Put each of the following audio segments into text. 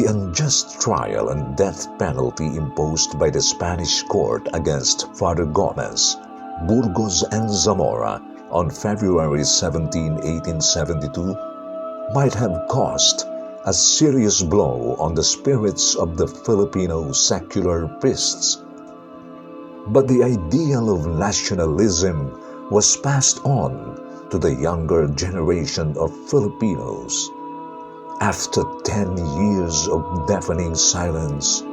The unjust trial and death penalty imposed by the Spanish court against Father Gomez, Burgos and Zamora on February 17, 1872 might have caused a serious blow on the spirits of the Filipino secular priests. But the ideal of nationalism was passed on to the younger generation of Filipinos. After 10 years of deafening silence,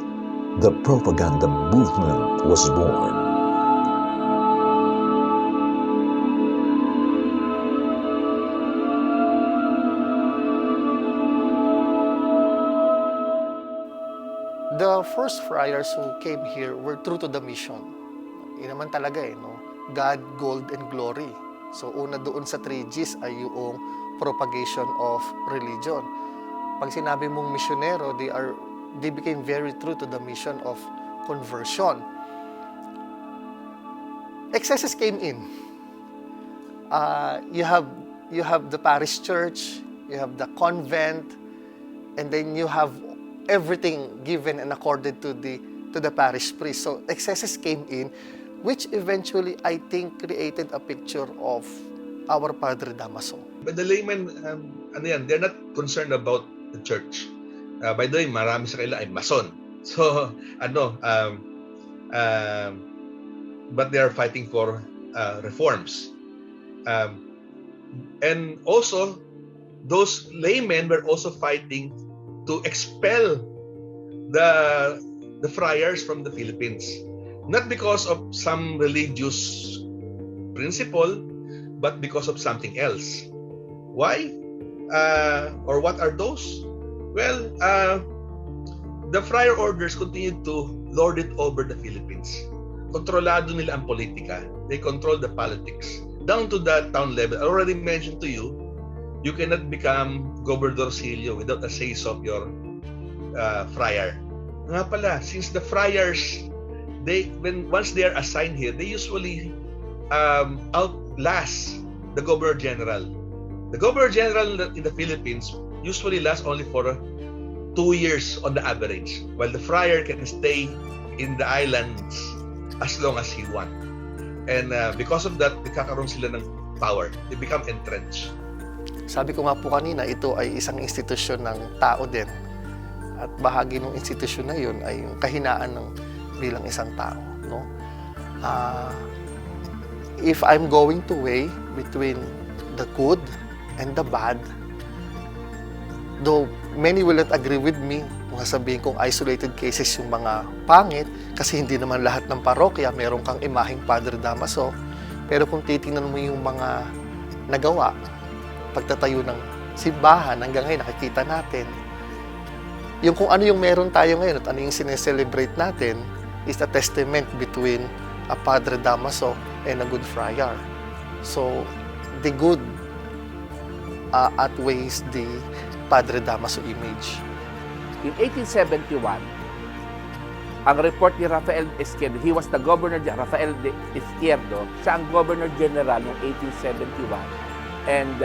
the propaganda movement was born. The first friars who came here were true to the mission. Yun naman talaga no? God, gold, and glory. So una doon sa 3 Gs ay yung propagation of religion. Pag sinabi mong misyonero, they became very true to the mission of conversion. Excesses came in. You have the parish church, you have the convent, and then you have everything given and accorded to the parish priest. So excesses came in, which eventually I think created a picture of our Padre Damaso. But the laymen, they're not concerned about the church. By the way, marami sa kanila ay mason. So, but they are fighting for reforms. And also, those laymen were also fighting to expel the friars from the Philippines. Not because of some religious principle, but because of something else. Why? Or what are those? Well, the friar orders continued to lord it over the Philippines. Kontrolado nila ang politika. They control the politics. Down to the town level. I already mentioned to you, you cannot become gobernadorcillo without a say of your friar. Nga pala, since the friars, once they are assigned here, they usually outlast the governor general. The governor general in the Philippines usually lasts only for 2 years on the average, while the friar can stay in the islands as long as he wants. And because of that, nagkakaroon sila ng power. They become entrenched. Sabi ko nga po kanina, ito ay isang institusyon ng tao din. At bahagi ng institusyon na yun ay yung kahinaan ng bilang isang tao. No? If I'm going to weigh between the good and the bad, though many will not agree with me kung sabihin kong isolated cases yung mga pangit, kasi hindi naman lahat ng parokya meron kang imaheng Padre Damaso. Pero kung titingnan mo yung mga nagawa, pagtatayo ng simbahan, hanggang ngayon nakikita natin, yung kung ano yung meron tayo ngayon at ano yung sineselebrate natin is a testament between a Padre Damaso and a good friar. So, the good outweighs the Padre Damaso image. In 1871, ang report ni Rafael Izquierdo, he was the governor, Rafael Izquierdo, siya ang governor general noong 1871, and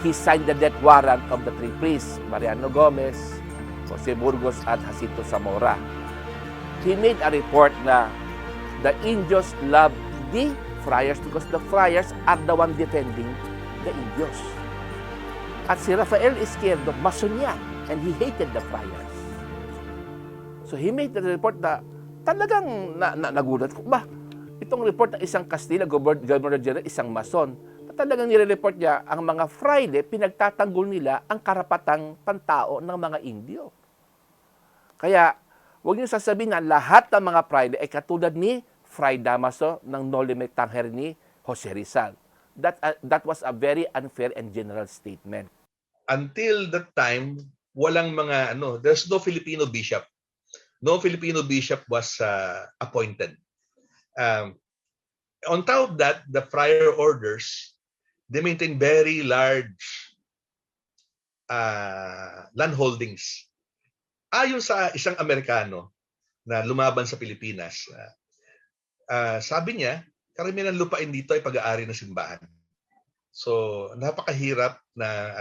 he signed the death warrant of the 3 priests, Mariano Gomez, Jose Burgos, at Jacinto Zamora. He made a report na the Indios love the friars because the friars are the one defending the Indios. At si Rafael Izquierdo, Mason niya, and he hated the friars. So he made the report na talagang nagulat ko, itong report ng isang Kastila, Governor General, isang Mason, na talagang nire-report niya ang mga fraile, pinagtatanggol nila ang karapatang pantao ng mga Indio. Kaya, huwag niyo sasabihin na lahat ng mga fraile ay katulad ni Fray Damaso ng Noli Me Tangere ni Jose Rizal. That was a very unfair and general statement. Until that time, walang mga there's no Filipino bishop. No Filipino bishop was appointed. On top of that, the friar orders, they maintain very large land holdings. Ayon sa isang Amerikano na lumaban sa Pilipinas, sabi niya, karamihan ng lupain dito ay pag-aari ng simbahan. So, napakahirap na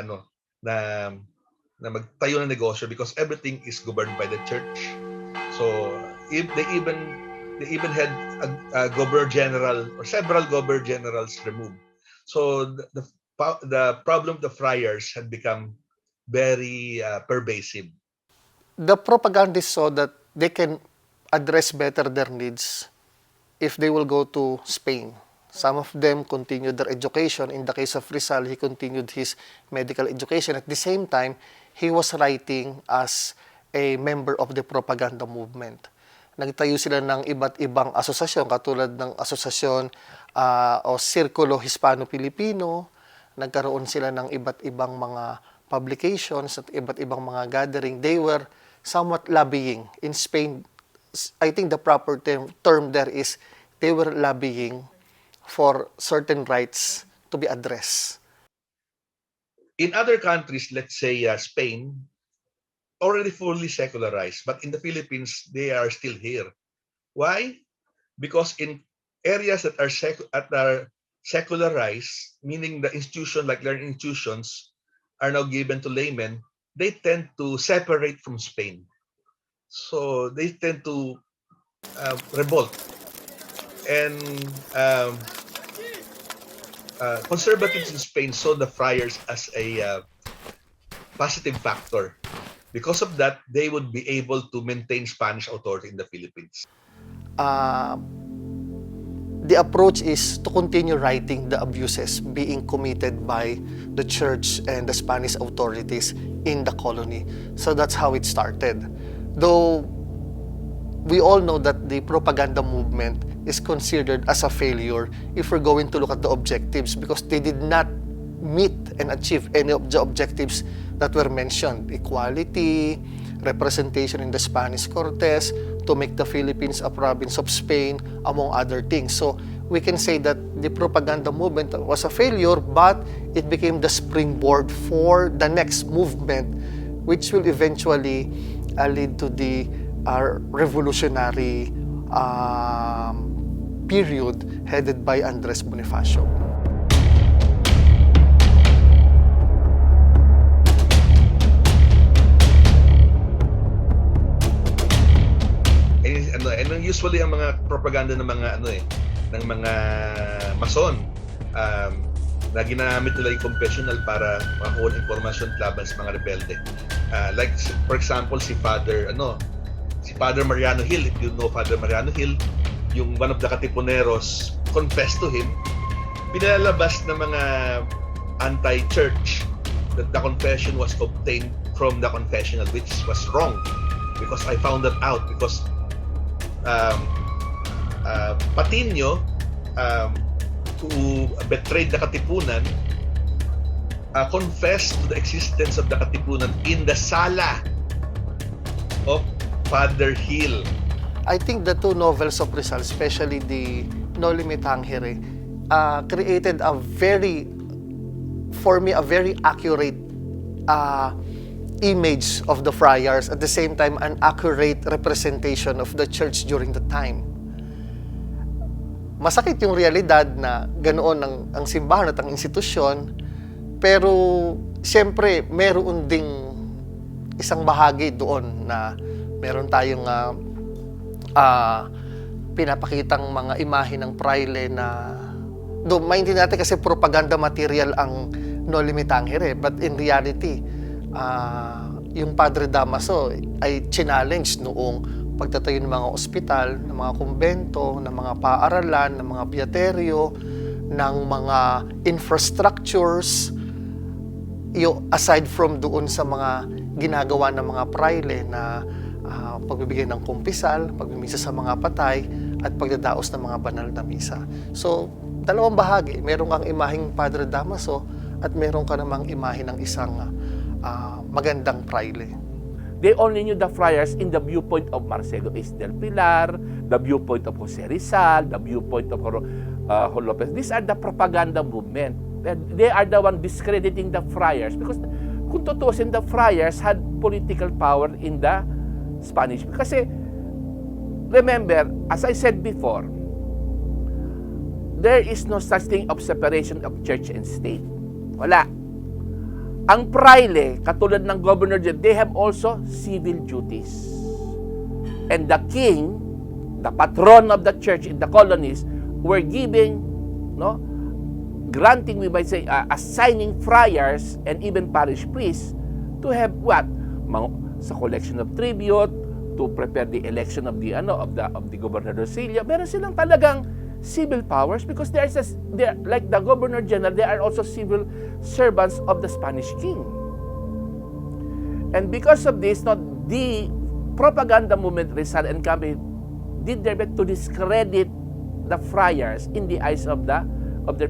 na magtayo ng negosyo because everything is governed by the church. So if they even had a governor general or several governor generals removed. So the problem of the friars had become very pervasive. The propagandists saw that they can address better their needs if they will go to Spain. Some of them continued their education. In the case of Rizal, he continued his medical education. At the same time, he was writing as a member of the propaganda movement. Nagtayo sila ng iba't ibang asosasyon, katulad ng asosasyon o Sirkulo Hispano-Pilipino. Nagkaroon sila ng iba't ibang mga publications at iba't ibang mga gathering. They were somewhat lobbying. In Spain, I think the proper term there is they were lobbying for certain rights to be addressed. In other countries, let's say Spain, already fully secularized, but in the Philippines, they are still here. Why? Because in areas that are secularized, meaning the institution like learning institutions are now given to laymen, they tend to separate from Spain. So they tend to revolt. And conservatives in Spain saw the friars as a positive factor. Because of that, they would be able to maintain Spanish authority in the Philippines. The approach is to continue writing the abuses being committed by the church and the Spanish authorities in the colony. So that's how it started. Though we all know that the propaganda movement is considered as a failure if we're going to look at the objectives, because they did not meet and achieve any of the objectives that were mentioned: equality, representation in the Spanish Cortes, to make the Philippines a province of Spain, among other things. So we can say that the propaganda movement was a failure, but it became the springboard for the next movement, which will eventually lead to the revolutionary period headed by Andres Bonifacio. And usually ang mga propaganda ng mga ng mga mason na ginamit nila yung confessional para makakuha ng impormasyon laban sa mga rebelde. Like for example si Father Mariano Hill. If you know Father Mariano Hill, yung one of the Katipuneros confessed to him. Pinalalabas ng mga anti-church that the confession was obtained from the confessional, which was wrong, because I found that out because Patiño, who betrayed the Katipunan, confessed to the existence of the Katipunan in the sala of Father Hill. I think the two novels of Rizal, especially the No Limit Tangere, created for me, a very accurate image of the friars, at the same time an accurate representation of the church during the time. Masakit yung realidad na ganoon ang simbahan at ang institusyon, pero siyempre meron ding isang bahagi doon na meron tayong pinapakitang mga imahe ng praile na doon maintindihan natin kasi propaganda material ang No Limit Tangere, but in reality yung Padre Damaso ay challenge noong pagtatayo ng mga ospital, ng mga kumbento, ng mga paaralan, ng mga biateryo, ng mga infrastructures, aside from doon sa mga ginagawa ng mga praile na pagbibigay ng kumpisal, pagmimisa sa mga patay, at pagdadaos ng mga banal na misa. So, dalawang bahagi. Meron kang imaheng Padre Damaso at meron ka namang imahe ng isang magandang praile. They only knew the friars in the viewpoint of Marcelo H. del Pilar, the viewpoint of Jose Rizal, the viewpoint of Lopez. These are the propaganda movement. They are the one discrediting the friars because kung tutusin, the friars had political power in the Spanish. Kasi, remember, as I said before, there is no such thing of separation of church and state. Wala. Ang praile, katulad ng governor, they have also civil duties. And the king, the patron of the church in the colonies, were giving, granting, we might say, assigning friars and even parish priests to have what? Sa collection of tribute, to prepare the election of the governor of Silla. Meron silang talagang civil powers because they're like the governor general, they are also civil servants of the Spanish king. And because of this, the propaganda movement, Rizal and Campi, did their best to discredit the friars in the eyes of their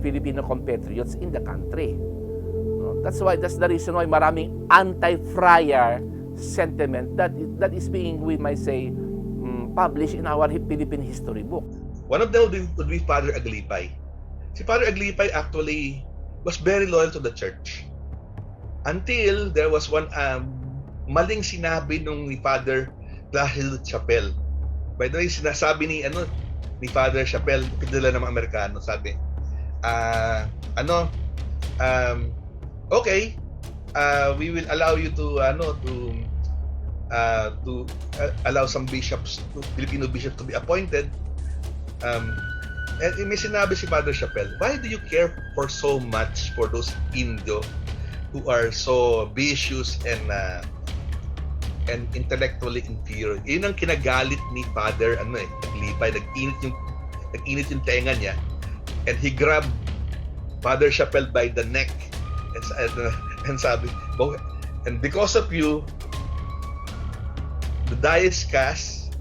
Filipino compatriots in the country. That's the reason why maraming anti-friar sentiment that is being, we might say, published in our Philippine history book. One of them would be Father Aglipay. Si Father Aglipay actually was very loyal to the church until there was one maling sinabi nung ni Father Dahil Chapel. By the way, sinasabi ni Father Chapel, pinadala ng mga Amerikano, sabi, okay, we will allow you to allow some bishops, Filipino bishops, to be appointed. And may sinabi si Father Chapel, why do you care for so much for those Indo who are so vicious and intellectually inferior? Yun ang kinagalit ni Father Aglipay. Nag-init yung tenga niya, and he grabbed Father Chapel by the neck and sabi, and because of you, the die is cast,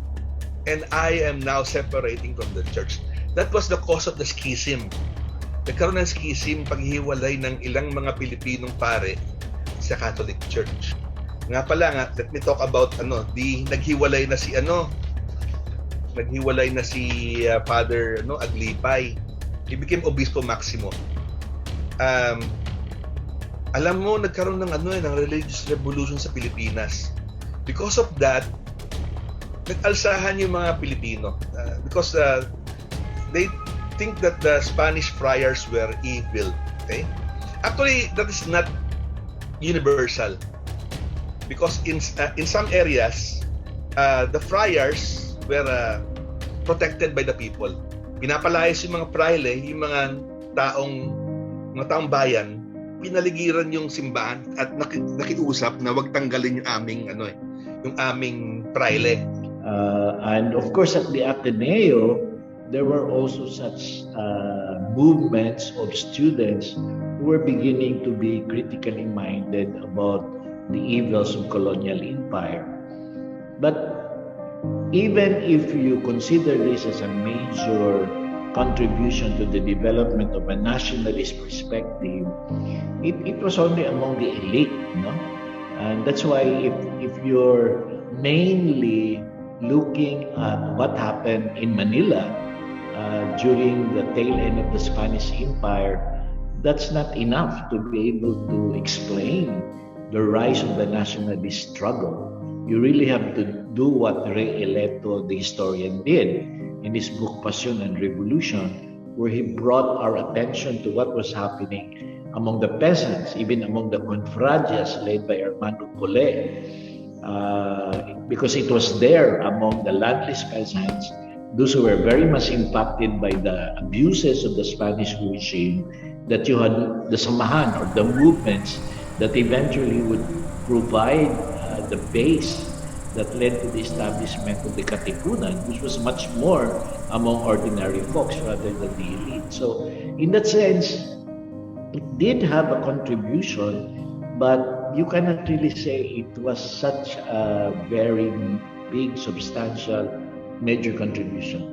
and I am now separating from the church. That was the cause of the schism. Nagkaroon ng schism, paghihiwalay ng ilang mga Pilipinong pare sa Catholic Church. Nga pala, let me talk about naghiwalay na si Father Aglipay. He became Obispo Maximo. Alam mo, nagkaroon ng ng religious revolution sa Pilipinas. Because of that, nag-alsahan yung mga Pilipino because they think that the Spanish friars were evil. Okay? Actually, that is not universal because in some areas, the friars were protected by the people. Pinapalayas yung mga praile, yung mga taong bayan, pinaligiran yung simbahan at nakiusap na wag tanggalin yung aming praile. And of course, at the Ateneo, there were also such movements of students who were beginning to be critically minded about the evils of colonial empire. But even if you consider this as a major contribution to the development of a nationalist perspective, it was only among the elite, And that's why if you're mainly looking at what happened in Manila during the tail end of the Spanish Empire, that's not enough to be able to explain the rise of the nationalist struggle. You really have to do what Rey Eleto, the historian, did in his book Passion and Revolution, where he brought our attention to what was happening among the peasants, even among the confradias led by Armando Collet, because it was there among the landless peasants, those who were very much impacted by the abuses of the Spanish regime, that you had the samahan or the movements that eventually would provide the base that led to the establishment of the Katipunan, which was much more among ordinary folks rather than the elite. So in that sense, it did have a contribution, but you cannot really say it was such a very big, substantial, major contribution.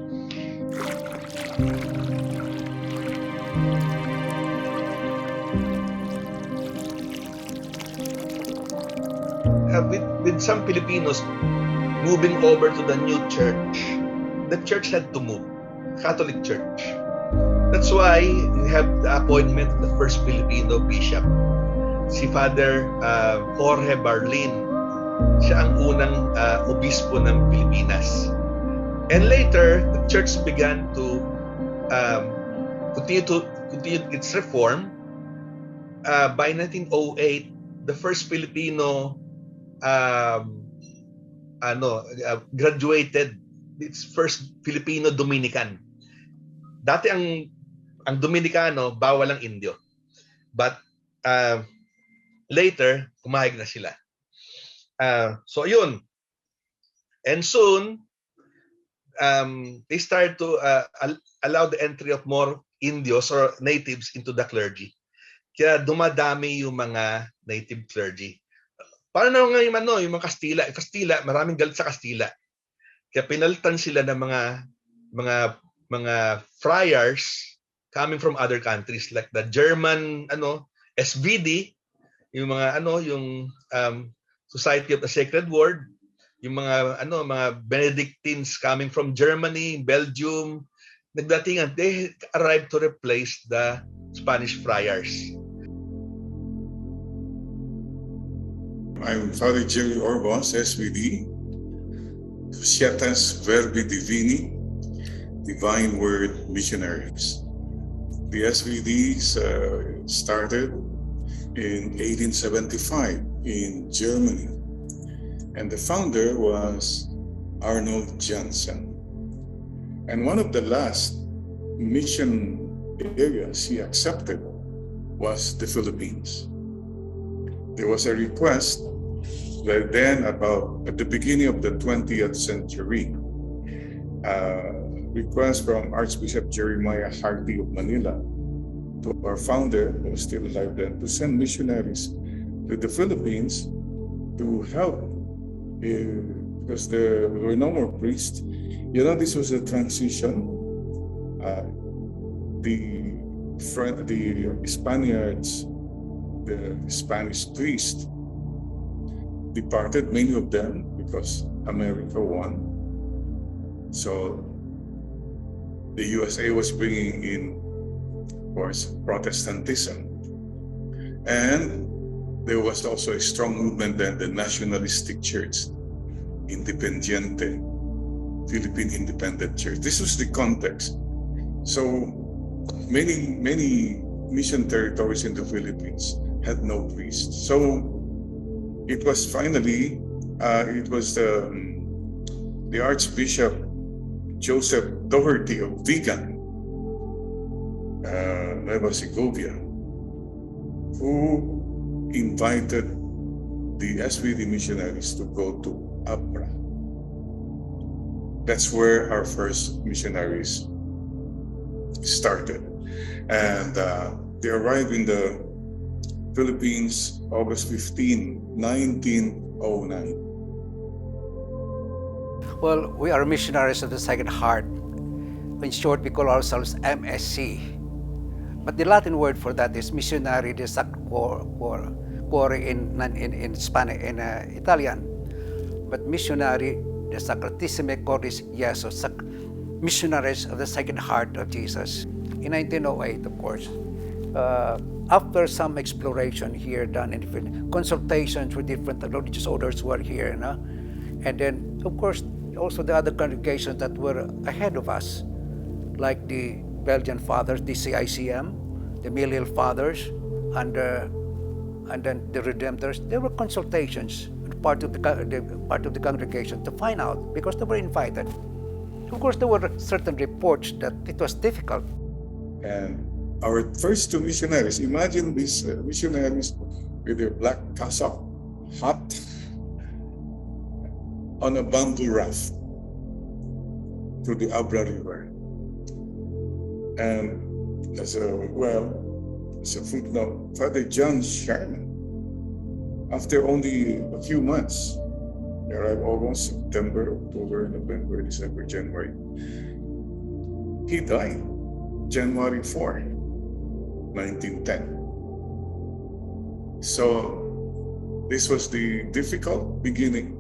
With some Filipinos moving over to the new church, the church had to move, Catholic Church. That's why we have the appointment of the first Filipino bishop, si Father Jorge Barlin. Siya ang unang obispo ng Pilipinas. And later, the church began to continue its reform. By 1908, the first Filipino graduated. It's first Filipino Dominican. Dati ang Dominicano bawal ang Indio. But later pumayag na sila. So yun. And soon they started to allow the entry of more Indios or natives into the clergy. Kaya dumadami yung mga native clergy. Paano nga yung mga Kastila, maraming galit sa Kastila. Kaya pinalitan sila ng mga friars coming from other countries like the German SVD, yung mga Society of the Sacred Word, yung mga Benedictines coming from Germany, Belgium, nagdatingan, they arrived to replace the Spanish friars. I'm Father Jerry Orbos, SVD, Societas Verbi Divini, Divine Word Missionaries. The SVDs started in 1875 in Germany, and the founder was Arnold Janssen. And one of the last mission areas he accepted was the Philippines. There was a request that then at the beginning of the 20th century, request from Archbishop Jeremiah Hardy of Manila to our founder, who was still alive then, to send missionaries to the Philippines to help, because there were no more priests. This was a transition. The Spaniards, the Spanish priests departed, many of them, because America won. So the USA was bringing in, of course, Protestantism. And there was also a strong movement then, the nationalistic church, Independiente, Philippine Independent Church. This was the context. So many mission territories in the Philippines had no priests. So it was finally, the Archbishop Joseph Doherty of Vigan, Nueva Segovia, who invited the SVD missionaries to go to Abra. That's where our first missionaries started. And they arrived in the Philippines August 15, 1909. Well, we are missionaries of the Sacred Heart. In short, we call ourselves MSC. But the Latin word for that is Missionari de Sacro in Spanish, in Italian. But Missionari de Sacratissime Cordis Jesus, missionaries of the Sacred Heart of Jesus. In 1908, of course, after some exploration here done in different consultations with different religious orders who are here, and then, of course, also the other congregations that were ahead of us, like the Belgian Fathers, the CICM, the Milial Fathers, and then the Redemptors. There were consultations, part of the congregation, to find out, because they were invited. Of course, there were certain reports that it was difficult. And our first two missionaries, imagine these missionaries with their black cassock, hat, on a bamboo raft through the Abra River. And as a footnote, Father John Sherman, after only a few months, they arrived August, September, October, November, December, January. He died January 4, 1910. So this was the difficult beginning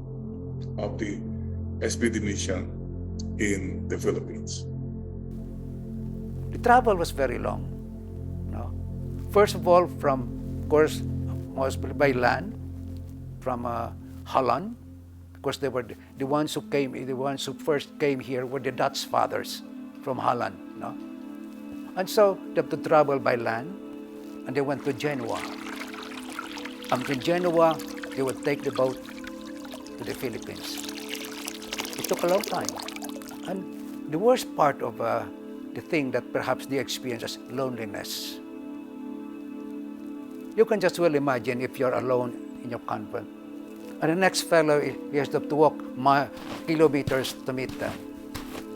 of the SBD mission in the Philippines. The travel was very long. First of all, from, of course, mostly by land, from Holland, because they were the ones who first came here were the Dutch fathers from Holland. And so they had to travel by land, and they went to Genoa. From Genoa, they would take the boat to the Philippines. It took a long time. And the worst part of the thing that perhaps they experience is loneliness. You can just well imagine if you're alone in your convent. And the next fellow, he has to walk kilometers to meet them.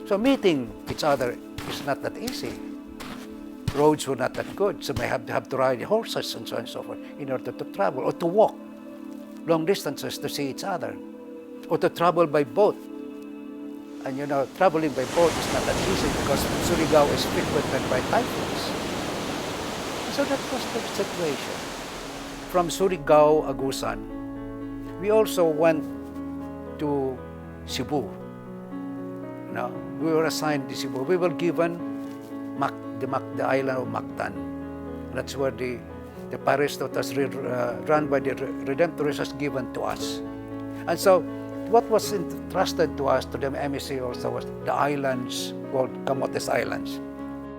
So meeting each other is not that easy. Roads were not that good, so may have to ride horses and so on and so forth in order to travel, or to walk long distances to see each other, or to travel by boat. And you know, traveling by boat is not that easy because Surigao is frequented by typhoons. So that was the situation. From Surigao, Agusan, we also went to Cebu. No, we were assigned to Cebu. We were given the island of Mactan. That's where the parish that was run by the Redemptorists was given to us. And so what was entrusted to us, to the MSC also, was the islands called Camotes Islands.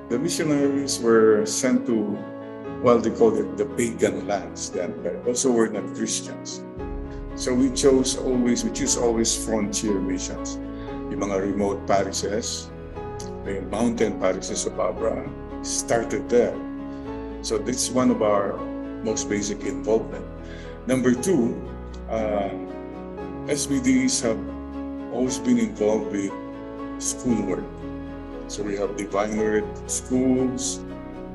The missionaries were sent to, well, they called it the pagan lands then, but also were not Christians. So we choose always frontier missions. Yung mga remote parishes, the mountain parishes of Abra started there. So this is one of our most basic involvement. Number two, SBDs have always been involved with schoolwork. So we have Divine Word schools,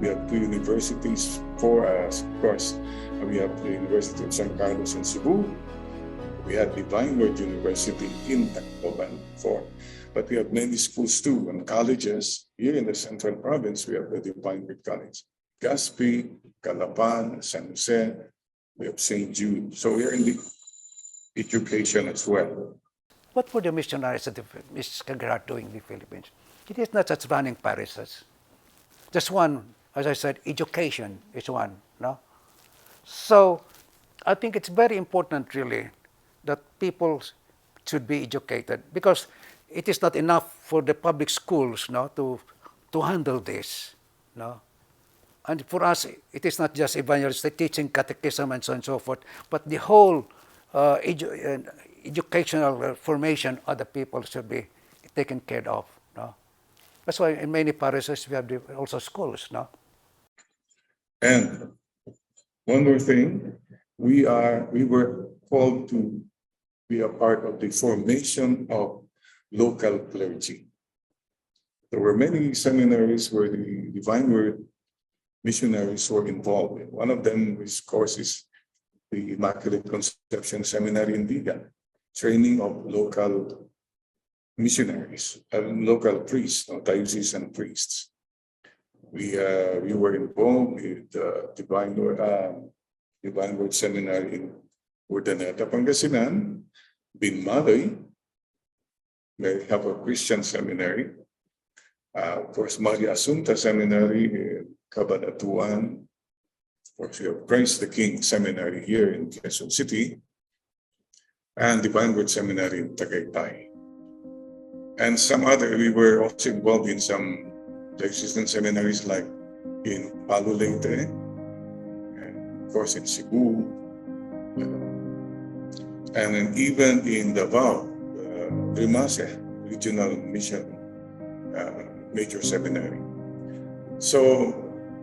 we have 2 universities for us, of course. We have the University of San Carlos in Cebu. We have Divine Word University in Tacloban, 4. But we have many schools too, and colleges. Here in the Central Province, we have the Divine Word College. Gaspi, Calapan, San Jose, we have St. Jude. So we are in the education as well. What were the missionaries at Miss Kagrat doing in the Philippines? It is not just running parishes. Just one, as I said, education is one. No? So I think it's very important really that people should be educated, because it is not enough for the public schools to handle this. No? And for us, it is not just evangelistic teaching, catechism, and so on and so forth, but the whole educational formation of the people should be taken care of. No? That's why in many parishes we have also schools. No? And one more thing, we were called to be a part of the formation of local clergy. There were many seminaries where the Divine Word missionaries were involved in. One of them, of course, is the Immaculate Conception Seminary in Vigan, training of local missionaries, local priests, diocesan priests. We were involved with Divine Word Seminary in Urdaneta, Pangasinan, Binmaloy. They have a Christian seminary. Of course, Maria Asunta Seminary in Cabanatuan. Of course, we have Christ the King Seminary here in Quezon City, and Divine Word Seminary in Tagaytay. And some other, we were also involved in some diocesan seminaries like in Palo Leyte, and of course in Cebu, and then even in Davao, Rimase Regional Mission Major Seminary. So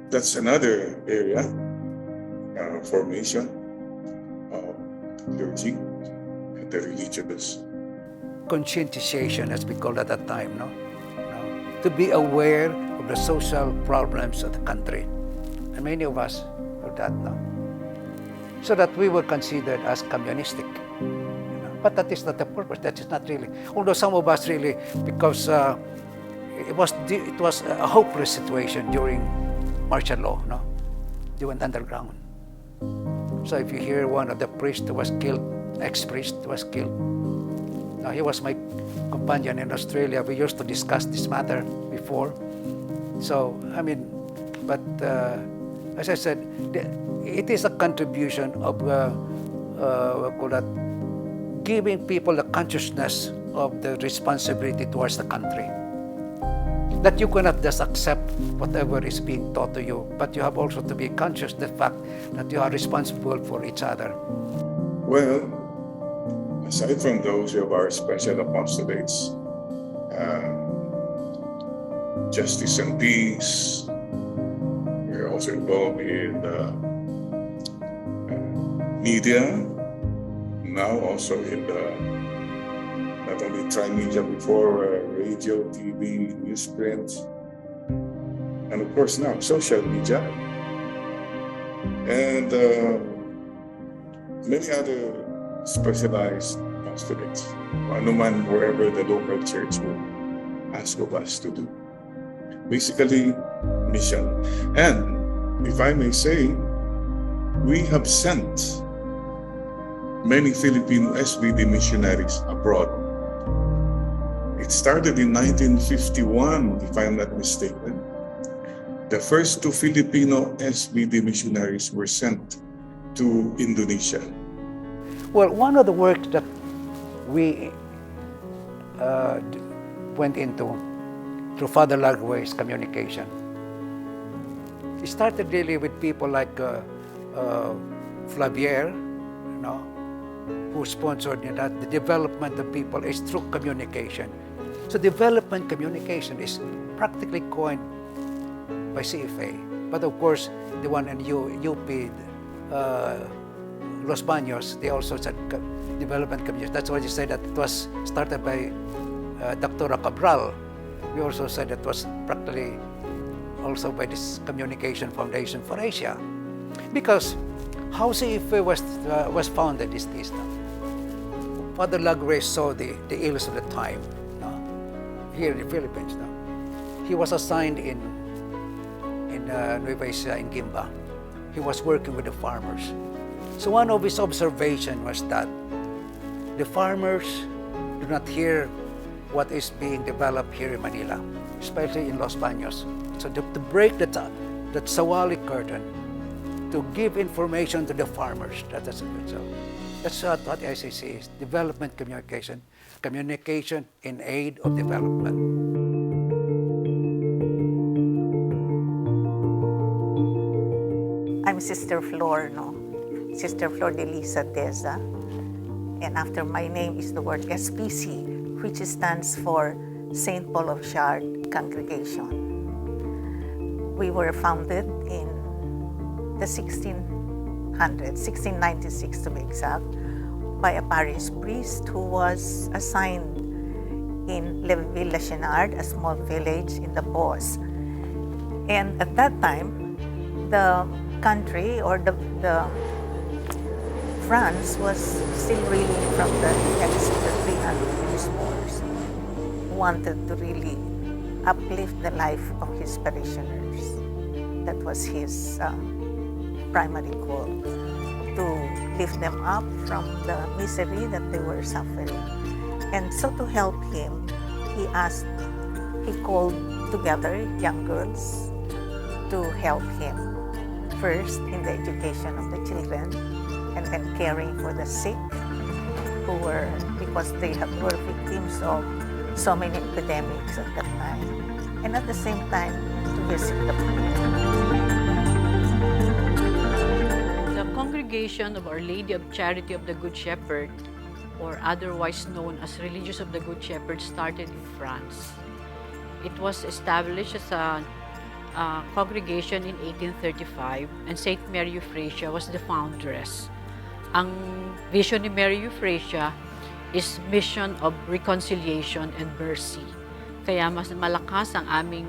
that's another area, formation of clergy and the religious. Conscientization, as we called it at that time, to be aware of the social problems of the country. And many of us are that now. So that we were considered as communistic. But that is not the purpose. That is not really. Although some of us really, because it was a hopeless situation during martial law. They went underground. So if you hear one of the priests was killed, ex-priest was killed. Now, he was my companion in Australia. We used to discuss this matter before. So, but as I said, it is a contribution of giving people the consciousness of the responsibility towards the country. that you cannot just accept whatever is being taught to you, but you have also to be conscious of the fact that you are responsible for each other. Well, aside from those of our special apostolates, justice and peace, we're also involved in media, now also in the not only tri-media before, radio, TV, newsprint, and of course now social media, and many other specialized apostolates, man wherever the local church will ask of us to do. Basically, mission. And if I may say, we have sent many Filipino SBD missionaries abroad. It started in 1951, if I'm not mistaken. The first 2 Filipino SBD missionaries were sent to Indonesia. Well, one of the work that we went into through Father Lagway's communication, it started really with people like Flavier, who sponsored that. The development of people is through communication. So development communication is practically coined by CFA. But of course, the one in UP, Los Baños, they also said development communication. That's why you say that it was started by Dr. Cabral. We also said it was practically also by this Communication Foundation for Asia. Because how CFA was founded is this now. Father Lagway saw the ills of the time here in the Philippines now. He was assigned in Nueva Ecija in Gimba. He was working with the farmers. So one of his observations was that the farmers do not hear what is being developed here in Manila, especially in Los Baños. So to break that Sawali curtain, to give information to the farmers, that's a good job. That's what ICC is, development communication, communication in aid of development. I'm Sister Flor, Sister Flor de Lisa Deza. And after my name is the word SPC, which stands for St. Paul of Shard Congregation. We were founded in the 1696 to be exact, by a parish priest who was assigned in Villa Chenard, a small village in the Boz. And at that time, the country or the France was still reeling from the effects of the 300 years wars. Wanted to really uplift the life of his parishioners. That was his primary goal, to lift them up from the misery that they were suffering. And so to help him, he called together young girls to help him, first in the education of the children, and then caring for the sick, because they were victims of so many epidemics at that time, and at the same time to visit the poor. The Congregation of Our Lady of Charity of the Good Shepherd, or otherwise known as Religious of the Good Shepherd, started in France. It was established as a congregation in 1835, and St. Mary Euphrasia was the foundress. Ang vision ni Mary Euphrasia is mission of reconciliation and mercy. Kaya mas malakas ang aming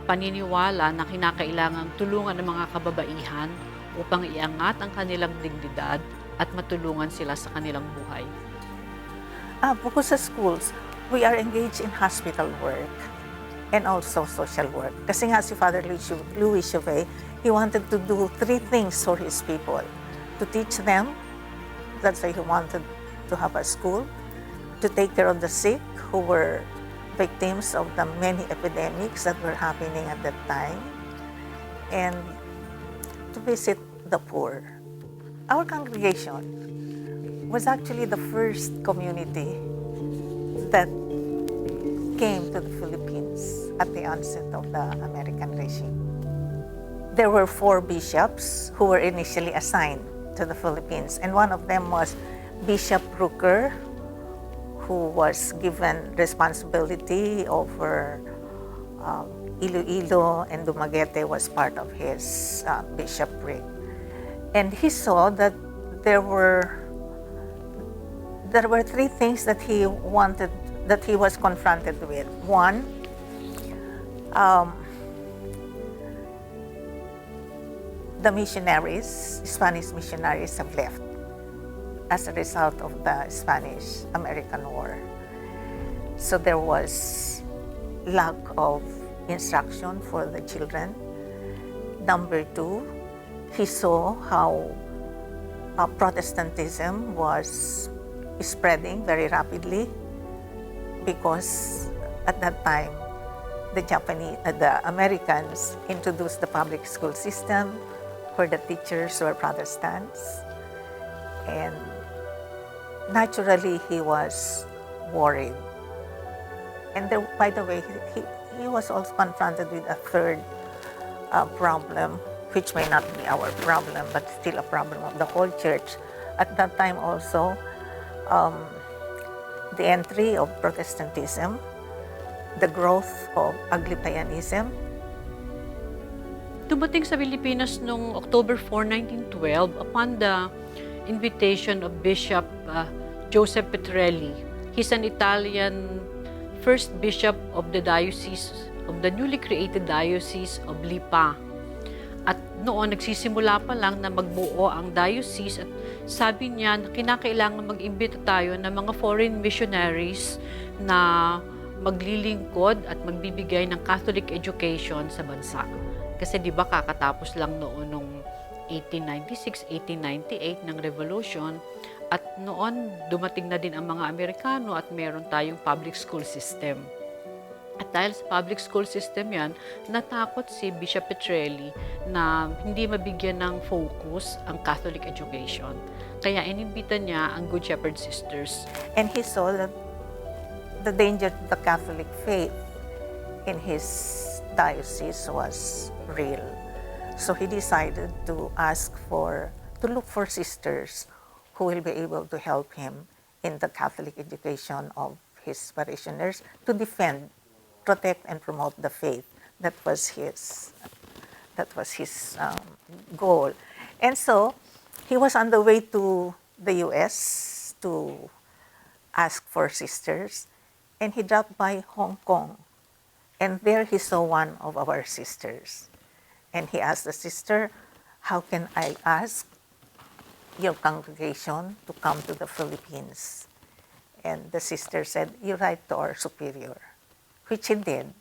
paniniwala na kinakailangang tulungan ng mga kababaihan upang iangat ang kanilang dignidad at matulungan sila sa kanilang buhay. Bukod sa schools, we are engaged in hospital work and also social work. Kasi nga si Father Louis Chauvet, he wanted to do 3 things for his people. To teach them, that's why he wanted to have a school, to take care of the sick who were victims of the many epidemics that were happening at that time, and to visit the poor. Our congregation was actually the first community that came to the Philippines at the onset of the American regime. There were 4 bishops who were initially assigned to the Philippines, and one of them was Bishop Rooker, who was given responsibility over Iloilo, and Dumaguete was part of his bishopric. And he saw that there were 3 things that he was confronted with. One, the missionaries, Spanish missionaries, have left as a result of the Spanish-American War. So there was lack of instruction for the children. Number 2, he saw how Protestantism was spreading very rapidly, because at that time the Americans introduced the public school system where the teachers were Protestants, and naturally he was worried. And there, by the way, he was also confronted with a third problem, which may not be our problem, but still a problem of the whole church. At that time also, the entry of Protestantism, the growth of Anglicanism. Dumating sa Pilipinas noong October 4, 1912 upon the invitation of Bishop Joseph Petrelli. He's an Italian first bishop of the newly created Diocese of Lipa. At noon, nagsisimula pa lang na magbuo ang diocese, at sabi niya na kinakailangan mag-imbita tayo ng mga foreign missionaries na maglilingkod at magbibigay ng Catholic education sa bansa. Kasi di ba kakatapos lang noon nung 1896, 1898 ng Revolution, at noon dumating na din ang mga Amerikano at meron tayong public school system. At dahil sa public school system yan, natakot si Bishop Petrelli na hindi mabigyan ng focus ang Catholic education. Kaya inimbita niya ang Good Shepherd Sisters. And he saw that the danger to the Catholic faith in his diocese was real. So he decided to look for sisters who will be able to help him in the Catholic education of his parishioners, to defend, protect, and promote the faith. That was his goal. And so he was on the way to the U.S. to ask for sisters, and he dropped by Hong Kong. And there he saw one of our sisters. And he asked the sister, "How can I ask your congregation to come to the Philippines?" And the sister said, "You write to our superior," which he did.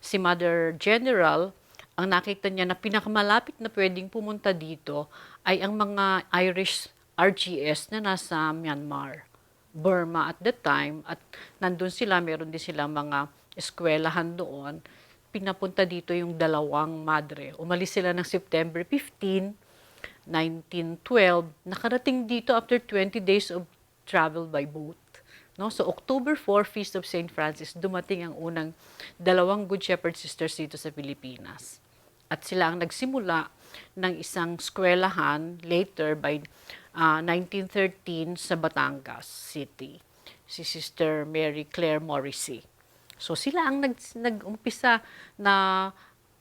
Si Mother General, ang nakita niya na pinakamalapit na pwedeng pumunta dito ay ang mga Irish RGS na nasa Myanmar, Burma at that time, at nandun sila, meron din sila mga eskwelahan doon. Pinapunta dito yung 2 madre. Umalis sila ng September 15, 1912. Nakarating dito after 20 days of travel by boat. No? So October 4, Feast of St. Francis, dumating ang unang 2 Good Shepherd Sisters dito sa Pilipinas. At sila ang nagsimula ng isang eskwelahan later by 1913 sa Batangas City. Si Sister Mary Claire Morrissey. So sila ang nag-umpisa na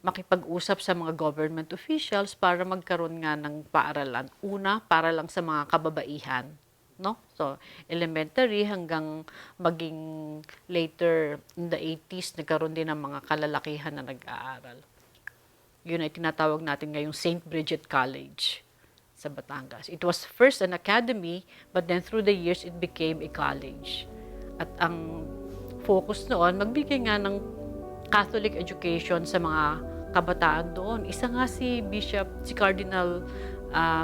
makipag-usap sa mga government officials para magkaroon nga ng paaralan. Una, para lang sa mga kababaihan. No? So, elementary hanggang maging later in the 80s, nagkaroon din ng mga kalalakihan na nag-aaral. Yun ay tinatawag natin ngayong St. Bridget College sa Batangas. It was first an academy, but then through the years, it became a college. At ang focus noon, magbigay nga ng Catholic education sa mga kabataan doon. Isa nga si Cardinal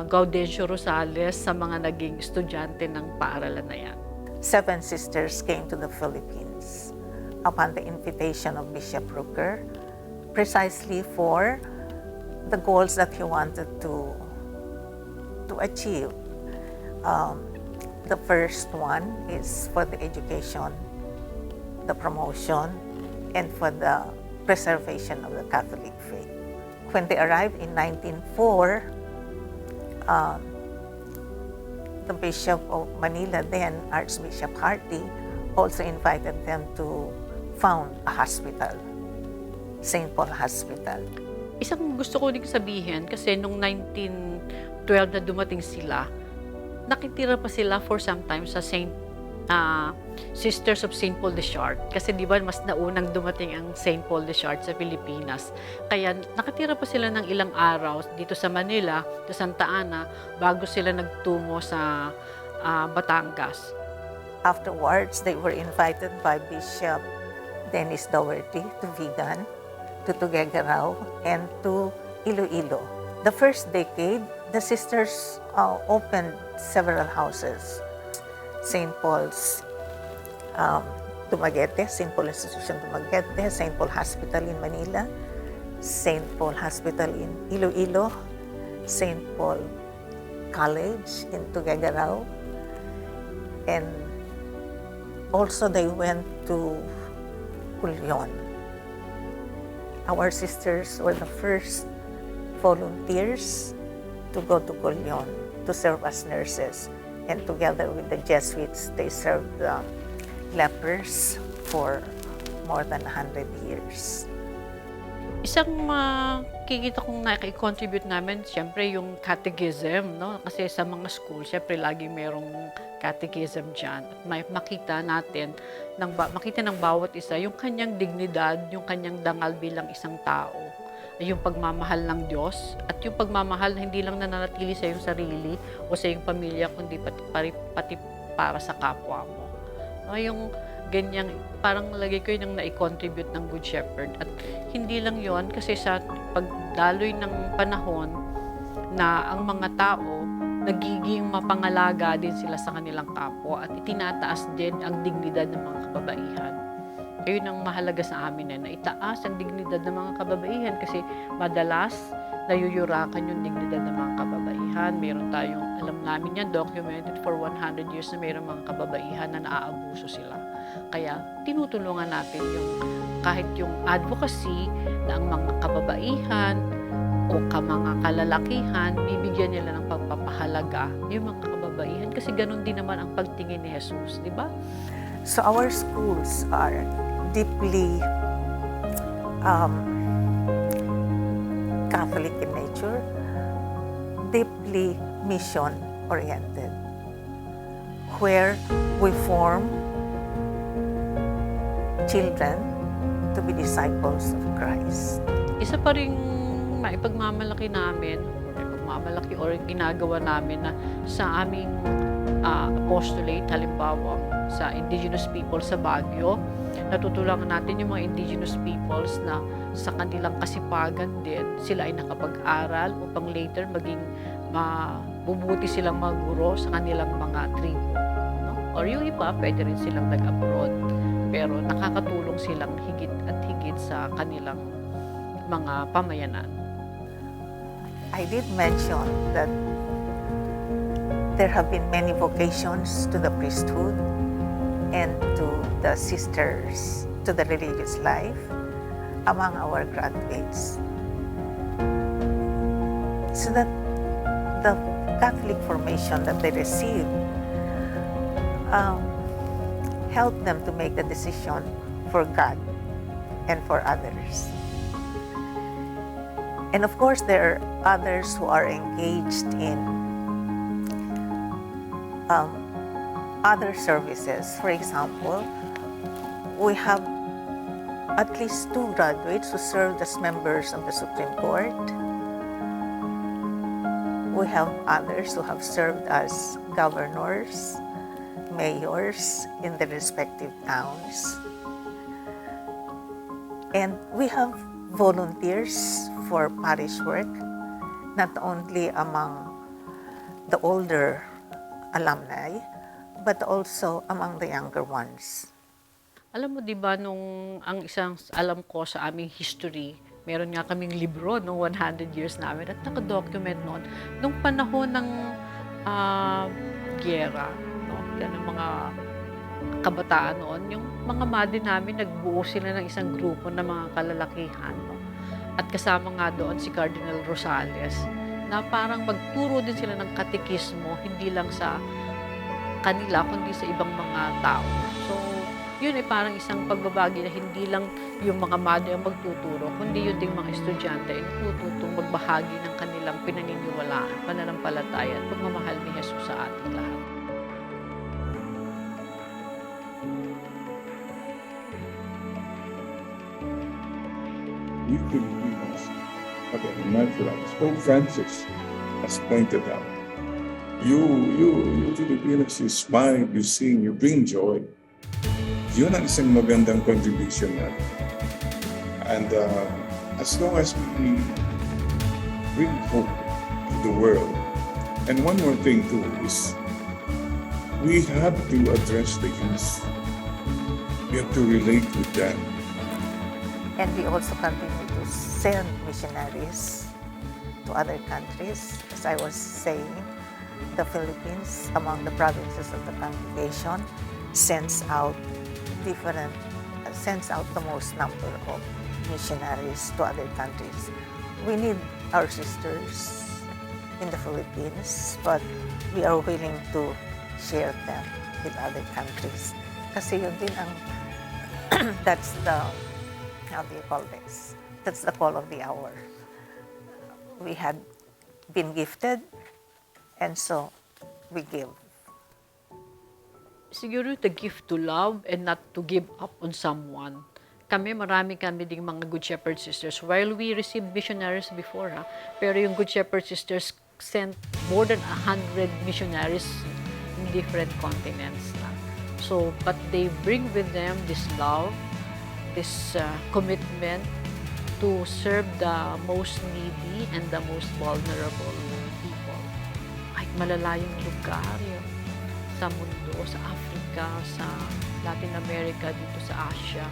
Gaudencio Rosales sa mga naging estudyante ng paaralan na yan. 7 sisters came to the Philippines upon the invitation of Bishop Rooker, precisely for the goals that he wanted to achieve. The first one is for the education, the promotion, and for the preservation of the Catholic faith. When they arrived in 1904, the Bishop of Manila, then Archbishop Hardy, also invited them to found a hospital, St. Paul Hospital. Isang gusto ko din sabihin, kasi nung 1912 na dumating sila, nakitira pa sila for some time sa Sisters of St. Paul de Chartres. Kasi di ba mas naunang dumating ang St. Paul de Chartres sa Pilipinas. Kaya nakatira pa sila ng ilang araw dito sa Manila, sa Santa Ana, bago sila nagtungo sa Batangas. Afterwards, they were invited by Bishop Dennis Doherty to Vigan, to Tuguegarao, and to Iloilo. The first decade, the sisters opened several houses. St. Paul's Dumaguete, St. Paul Institution Dumaguete, St. Paul Hospital in Manila, St. Paul Hospital in Iloilo, St. Paul College in Tuguegarao, and also they went to Culion. Our sisters were the first volunteers to go to Culion to serve as nurses. And together with the Jesuits, they served the lepers for more than 100 years. Isang makikita kong naka-contribute namin, siyempre yung catechism, no? Kasi sa mga school, siyempre lagi merong catechism dyan. At makita natin, makita ng bawat isa, yung kanyang dignidad, yung kanyang dangal bilang isang tao, yung pagmamahal ng Diyos, at yung pagmamahal na hindi lang nananatili sa iyong sarili o sa iyong pamilya, kundi pati para sa kapwa mo. No, yung ganyang, parang lagi ko yung na-contribute ng Good Shepherd. At hindi lang yon kasi sa pagdaloy ng panahon na ang mga tao nagiging mapangalaga din sila sa kanilang kapwa at itinataas din ang dignidad ng mga kababaihan. Ayun ang mahalaga sa amin na itaas ang dignidad ng mga kababaihan kasi madalas nayuyurakan yung dignidad ng mga kababaihan. Meron tayong, alam namin yan, documented for 100 years na meron mga kababaihan na naaabuso sila. Kaya tinutulungan natin yung kahit yung advocacy na ang mga kababaihan o mga kalalakihan, bibigyan nila ng pagpapahalaga yung mga kababaihan kasi ganun din naman ang pagtingin ni Jesus, di ba? So our schools are deeply Catholic in nature, deeply mission-oriented, where we form children to be disciples of Christ. Isa pa ring maipagmamalaki or ginagawa namin na sa aming apostolate, halimbawa sa indigenous people sa Baguio, natutulungan natin yung mga indigenous peoples na sa kanilang kasipagan din, sila ay nakapag-aral upang later maging mabubuti silang maguro sa kanilang mga tribo. No? Or yung iba, pwede rin silang nag-abroad, pero nakakatulong silang higit at higit sa kanilang mga pamayanan. I did mention that there have been many vocations to the priesthood and to the sisters, to the religious life among our graduates. So that the Catholic formation that they receive helped them to make the decision for God and for others. And of course, there are others who are engaged in other services. For example, we have at least 2 graduates who served as members of the Supreme Court. We have others who have served as governors, mayors in their respective towns. And we have volunteers for parish work, not only among the older alumni, but also among the younger ones. Alam mo, di ba, nung ang isang alam ko sa aming history, meron nga kaming libro nung 100 years namin at nakadocument noon, nung panahon ng giyera, no? Yan ang mga kabataan noon, yung mga madi namin, nagbuo sila ng isang grupo ng mga kalalakihan. No? At kasama nga doon si Cardinal Rosales, na parang magturo din sila ng katekismo, hindi lang sa kanila, kundi sa ibang mga tao. So, yun ay parang isang pagbabagi na hindi lang yung mga madi ang magtuturo, kundi yun ding mga estudyante ay natututong magbahagi ng kanilang pinaniniwalaan, pananampalataya at pagmamahal ni Jesus sa ating lahat. We Filipinos have a natural, as Pope Francis has pointed out. You Filipinos, you smile, you sing, you bring joy. Yun ang isang magandang contribution natin. And as long as we bring hope to the world, and one more thing too is we have to address the youth. We have to relate with them. And we also continue to send missionaries to other countries. As I was saying, the Philippines, among the provinces of the congregation, sends out the most number of missionaries to other countries. We need our sisters in the Philippines, but we are willing to share them with other countries. Kasi yun din ang, that's the, how do you call this? That's the call of the hour. We had been gifted, and so we give. Siguro the gift to love and not to give up on someone. Marami kami ding mga Good Shepherd Sisters. While we received missionaries before, pero yung Good Shepherd Sisters sent more than 100 missionaries in different continents. So, but they bring with them this love, this commitment to serve the most needy and the most vulnerable people. Kahit malalayong lugar yun, sa mundo, sa Africa, sa Latin America, dito sa Asia.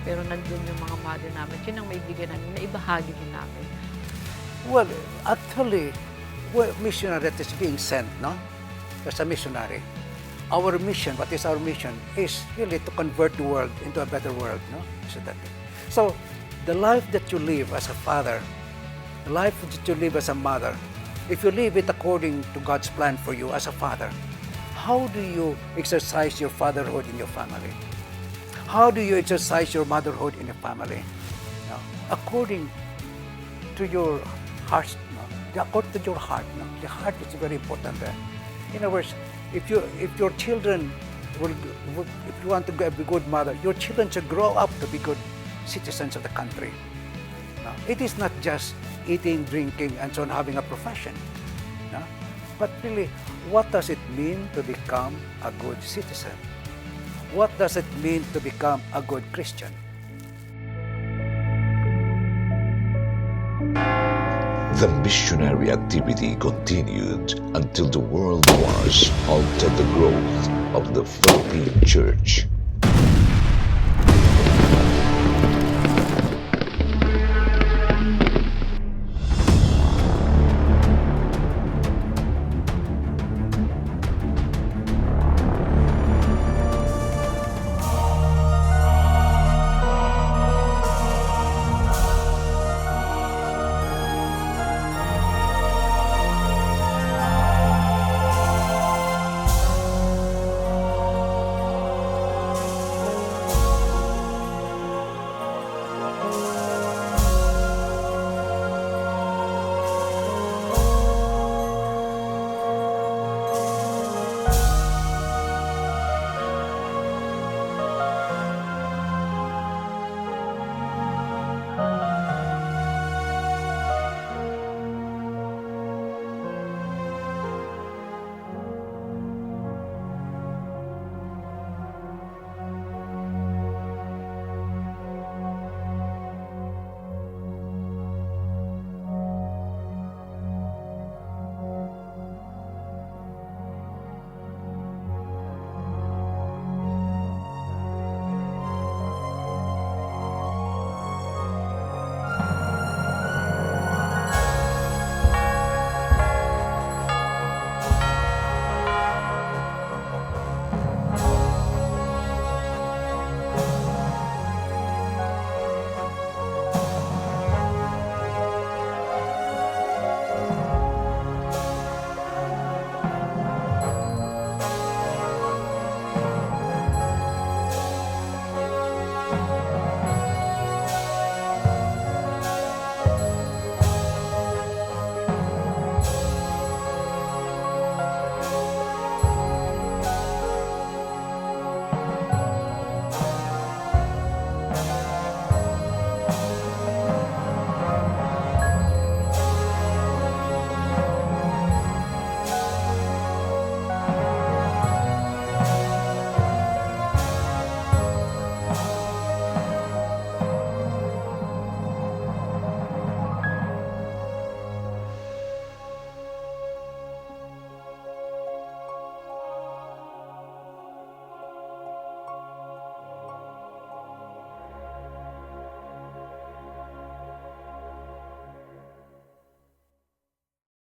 Pero nandun yung mga mother namin. Yun ang maibigyan namin, na ibahagi din namin. Well, actually, missionary that is being sent, no? As a missionary. Our mission, what is our mission, is really to convert the world into a better world, no? So, the life that you live as a father, the life that you live as a mother, if you live it according to God's plan for you as a father, how do you exercise your fatherhood in your family? How do you exercise your motherhood in your family? No? According to your heart, no? According to your heart. No? The heart is very important there. In other words, if your children if you want to be a good mother, your children should grow up to be good citizens of the country. No? It is not just eating, drinking, and so on, having a profession. No? But really, what does it mean to become a good citizen? What does it mean to become a good Christian? The missionary activity continued until the world wars halted the growth of the Philippine Church.